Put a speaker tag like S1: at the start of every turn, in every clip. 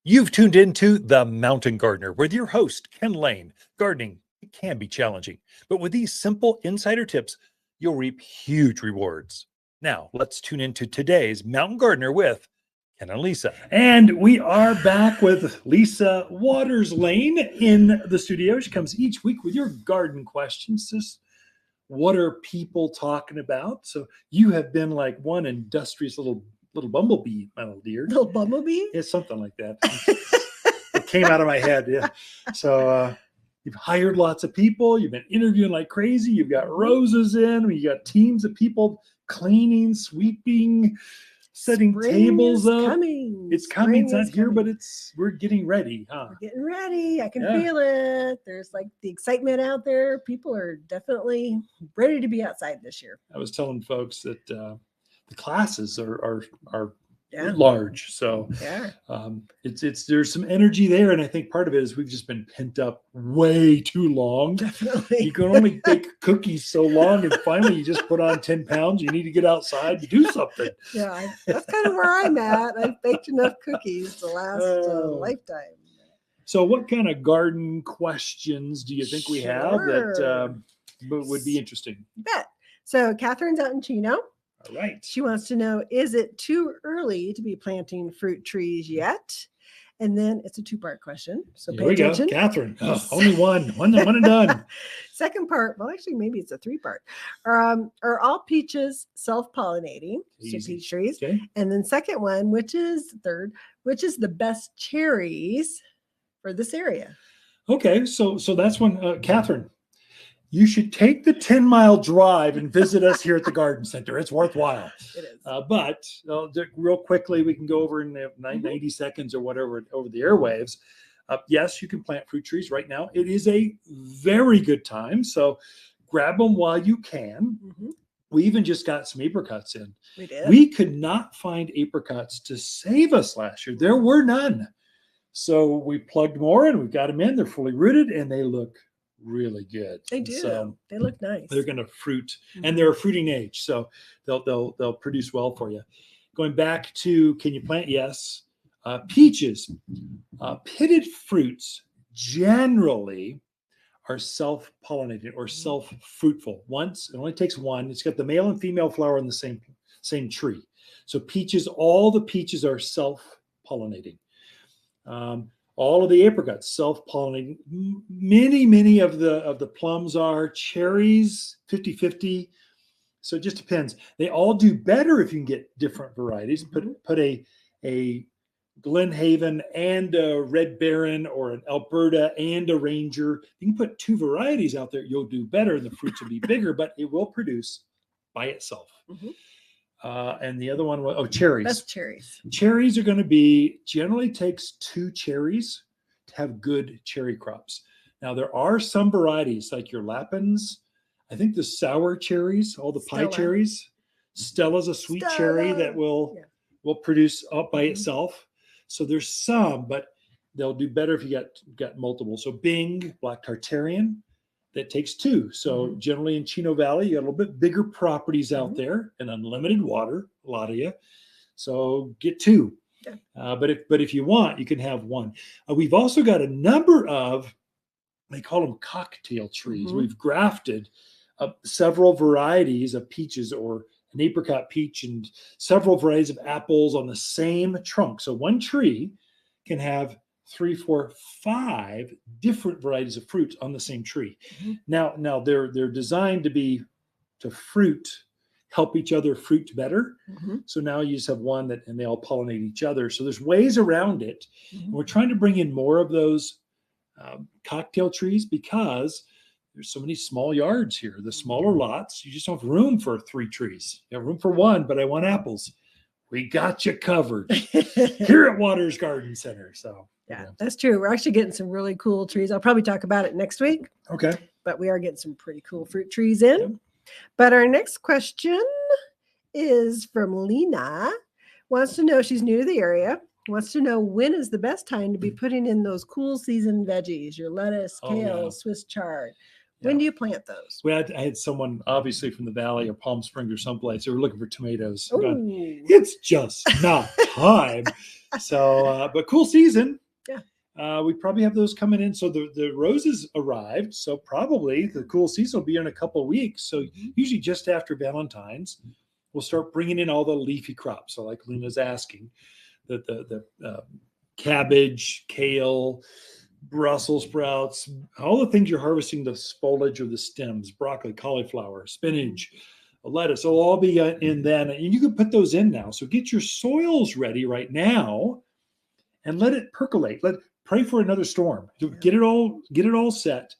S1: You've tuned into The Mountain Gardener with your host, Ken Lane. Gardening can be challenging, but with these simple insider tips, you'll reap huge rewards. Now, let's tune into today's Mountain Gardener with Ken and Lisa. And we are back with Lisa Watters-Lain in the studio. She comes each week with your garden questions. Just what are people talking about? So you have been like one industrious little bumblebee, my little dear.
S2: Little bumblebee?
S1: It's something like that. It came out of my head. Yeah. So you've hired lots of people. You've been interviewing like crazy. You've got roses in. You got teams of people cleaning, sweeping, setting tables up. It's coming. It's not here, but we're getting ready. Huh?
S2: We're getting ready. I can feel it. There's like the excitement out there. People are definitely ready to be outside this year.
S1: I was telling folks that the classes are large, so there's some energy there, and I think part of it is we've just been pent up way too long.
S2: Definitely,
S1: you can only bake cookies so long, and finally you just put on 10 pounds. You need to get outside and do something.
S2: Yeah, that's kind of where I'm at. I've baked enough cookies to last a lifetime.
S1: So, what kind of garden questions do you think we have that would be interesting?
S2: Bet. So, Catherine's out in Chino.
S1: All right.
S2: She wants to know, is it too early to be planting fruit trees yet? And then it's a two-part question. So
S1: pay attention. Go. Catherine. Oh, only one and done.
S2: Second part, well, actually, maybe it's a three-part. Are all peaches self-pollinating? So peach trees. Okay. And then second one, which is the best cherries for this area?
S1: Okay, so that's one, Catherine. You should take the 10-mile drive and visit us here at the garden center. It's worthwhile.
S2: It is.
S1: But real quickly, we can go over in 90 seconds or whatever over the airwaves. Yes, you can plant fruit trees right now. It is a very good time. So grab them while you can. Mm-hmm. We even just got some apricots in.
S2: We did.
S1: We could not find apricots to save us last year. There were none. So we plugged more and we got them in. They're fully rooted and they look really good.
S2: They do.
S1: So
S2: they look nice.
S1: They're going to fruit, and they're a fruiting age, so they'll produce well for you. Going back to, can you plant? Yes. Peaches, pitted fruits generally are self-pollinated or self-fruitful. Once it only takes one. It's got the male and female flower in the same tree. So peaches, all the peaches are self-pollinating. All of the apricots self-pollinating. Many of the plums are. Cherries 50-50. So it just depends. They all do better if you can get different varieties. Put a Glenhaven and a Red Baron or an Alberta and a Ranger. You can put two varieties out there. You'll do better, and the fruits will be bigger, but it will produce by itself. Mm-hmm. And the other one was, cherries.
S2: That's cherries.
S1: Cherries are going to be, generally takes 2 cherries to have good cherry crops. Now, there are some varieties like your Lapins. I think the sour cherries, all the pie cherries. Stella's a sweet cherry that will produce up by itself. So there's some, but they'll do better if you got multiple. So Bing, Black Tartarian, that takes 2. So generally in Chino Valley, you got a little bit bigger properties out there and unlimited water, a lot of you. So get 2. Yeah. But if you want, you can have 1. We've also got a number of, they call them cocktail trees. Mm-hmm. We've grafted several varieties of peaches or an apricot peach and several varieties of apples on the same trunk. So one tree can have 3, 4, 5 different varieties of fruit on the same tree. Mm-hmm. Now they're designed to help each other fruit better. Mm-hmm. So now you just have one and they all pollinate each other. So there's ways around it. Mm-hmm. And we're trying to bring in more of those cocktail trees because there's so many small yards here. The smaller lots, you just don't have room for 3 trees. You have room for 1, but I want apples. We got you covered here at Watters Garden Center. So
S2: yeah, that's true. We're actually getting some really cool trees. I'll probably talk about it next week.
S1: Okay.
S2: But we are getting some pretty cool fruit trees in. Yep. But our next question is from Lena. Wants to know, she's new to the area, wants to know when is the best time to be putting in those cool season veggies, your lettuce, kale, Swiss chard. When do you plant those?
S1: I had someone obviously from the Valley or Palm Springs or someplace. They were looking for tomatoes. Going, it's just not time. So, but cool season.
S2: Yeah.
S1: We probably have those coming in. So the roses arrived. So probably the cool season will be in a couple of weeks. So usually just after Valentine's, we'll start bringing in all the leafy crops. So like Lena's asking, the cabbage, kale, Brussels sprouts, all the things you're harvesting, the foliage or the stems, broccoli, cauliflower, spinach, lettuce, will all be in then. And you can put those in now. So get your soils ready right now and let it percolate. Pray for another storm.
S2: Yeah.
S1: Get it all set.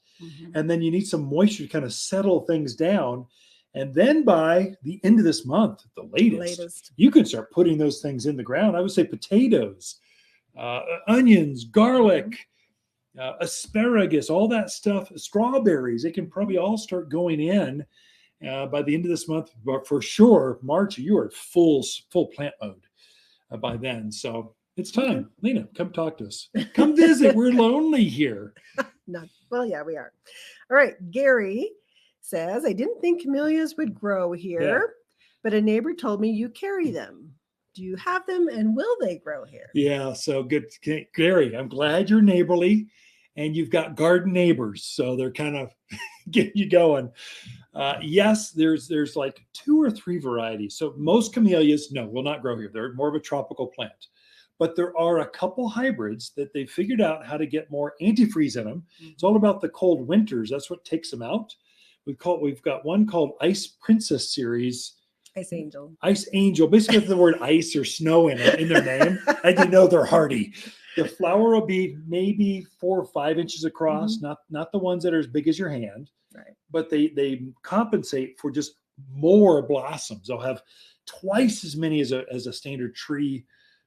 S1: And then you need some moisture to kind of settle things down. And then by the end of this month, the latest, you can start putting those things in the ground. I would say potatoes, onions, garlic, asparagus, all that stuff, strawberries. They can probably all start going in by the end of this month. But for sure, March, you are full plant mode by then. So it's time. Lena, come talk to us. Come visit. We're lonely here.
S2: Well, yeah, we are. All right. Gary says, I didn't think camellias would grow here, but a neighbor told me you carry them. Do you have them and will they grow here? Yeah, so good. Gary, I'm glad you're neighborly and you've got garden neighbors. So they're kind of getting you going. Yes, there's like 2 or 3 varieties. So most camellias, no, will not grow here. They're more of a tropical plant. But there are a couple hybrids that they figured out how to get more antifreeze in them. It's all about the cold winters. That's what takes them out. We've got one called Ice Princess series. Ice Angel, basically with the word ice or snow in their name. And you know they're hardy. The flower will be maybe 4 or 5 inches across, not the ones that are as big as your hand. Right. But they compensate for just more blossoms. They'll have twice as many as a standard tree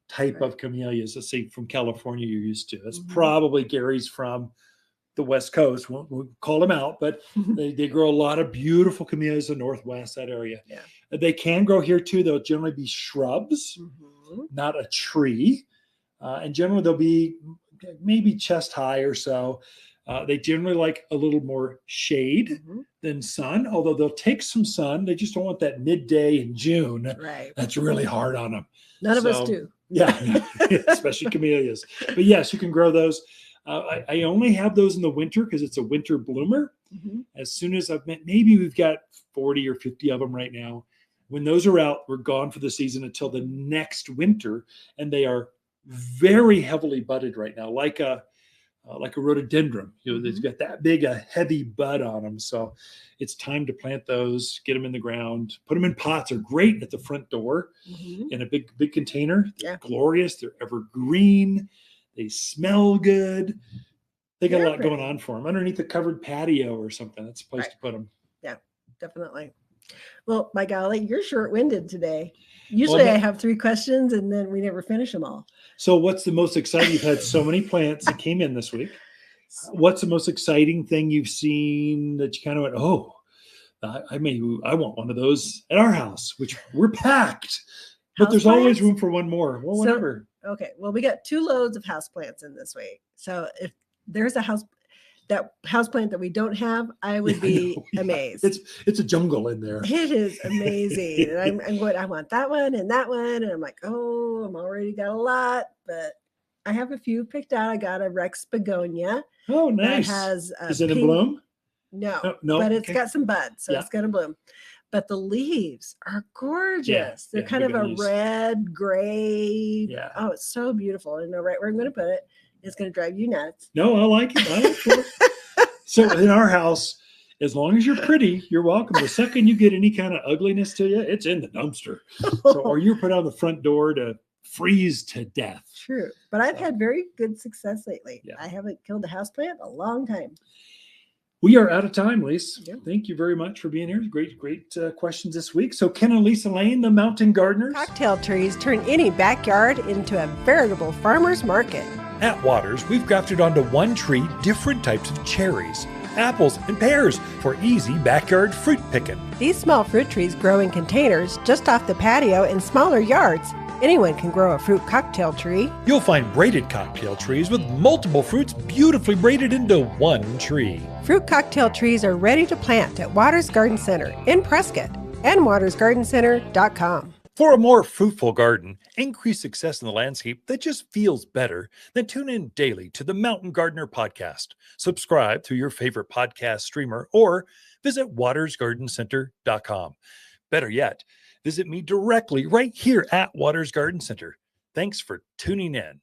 S2: type of camellias, let's say from California you're used to. That's probably Gary's from the West Coast. We'll call them out, but they grow a lot of beautiful camellias in the Northwest, that area. Yeah. They can grow here too. They'll generally be shrubs, not a tree. And generally they'll be maybe chest high or so. They generally like a little more shade than sun, although they'll take some sun. They just don't want that midday in June. Right. That's really hard on them. None of us do. Yeah, especially camellias. But yes, you can grow those. I only have those in the winter because it's a winter bloomer. As soon as maybe we've got 40 or 50 of them right now. When those are out, we're gone for the season until the next winter. And they are very heavily budded right now, like a rhododendron. They've got that big, a heavy bud on them. So it's time to plant those, get them in the ground, put them in pots. They're great at the front door in a big container. They're glorious. They're evergreen. They smell good. They got a lot going on for them. Underneath a covered patio or something. That's a place to put them. Yeah, definitely. Well, by golly, you're short-winded today. Usually I have 3 questions and then we never finish them all. So what's the most exciting? You've had so many plants that came in this week. What's the most exciting thing you've seen that you kind of went, oh, I want one of those at our house, which we're packed. But there's always room for one more. Well, whatever. Okay. Well, we got 2 loads of houseplants in this week. So if there's a houseplant that we don't have, I would be amazed. It's a jungle in there. It is amazing. And I'm going, I want that one and that one. And I'm like, oh, I'm already got a lot, but I have a few picked out. I got a Rex begonia. Oh, nice. Is it in bloom? No, but it's got some buds, so it's going to bloom. But the leaves are gorgeous. They're kind of a red, gray. Yeah. Oh, it's so beautiful. I know right where I'm going to put it. It's going to drive you nuts. No, I like it. So in our house, as long as you're pretty, you're welcome. The second you get any kind of ugliness to you, it's in the dumpster. Or you're put on the front door to freeze to death. True. But I've had very good success lately. Yeah. I haven't killed a houseplant in a long time. We are out of time, Lisa. Yep. Thank you very much for being here. Great questions this week. So Ken and Lisa Lane, the mountain gardeners. Cocktail trees turn any backyard into a veritable farmer's market. At Watters, we've grafted onto one tree different types of cherries, apples, and pears for easy backyard fruit picking. These small fruit trees grow in containers just off the patio in smaller yards. Anyone can grow a fruit cocktail tree. You'll find braided cocktail trees with multiple fruits beautifully braided into one tree. Fruit cocktail trees are ready to plant at Watters Garden Center in Prescott and wattersgardencenter.com.
S3: For a more fruitful garden, increased success in the landscape that just feels better, then tune in daily to the Mountain Gardener podcast. Subscribe through your favorite podcast streamer or visit wattersgardencenter.com. Better yet, visit me directly right here at Watters Garden Center. Thanks for tuning in.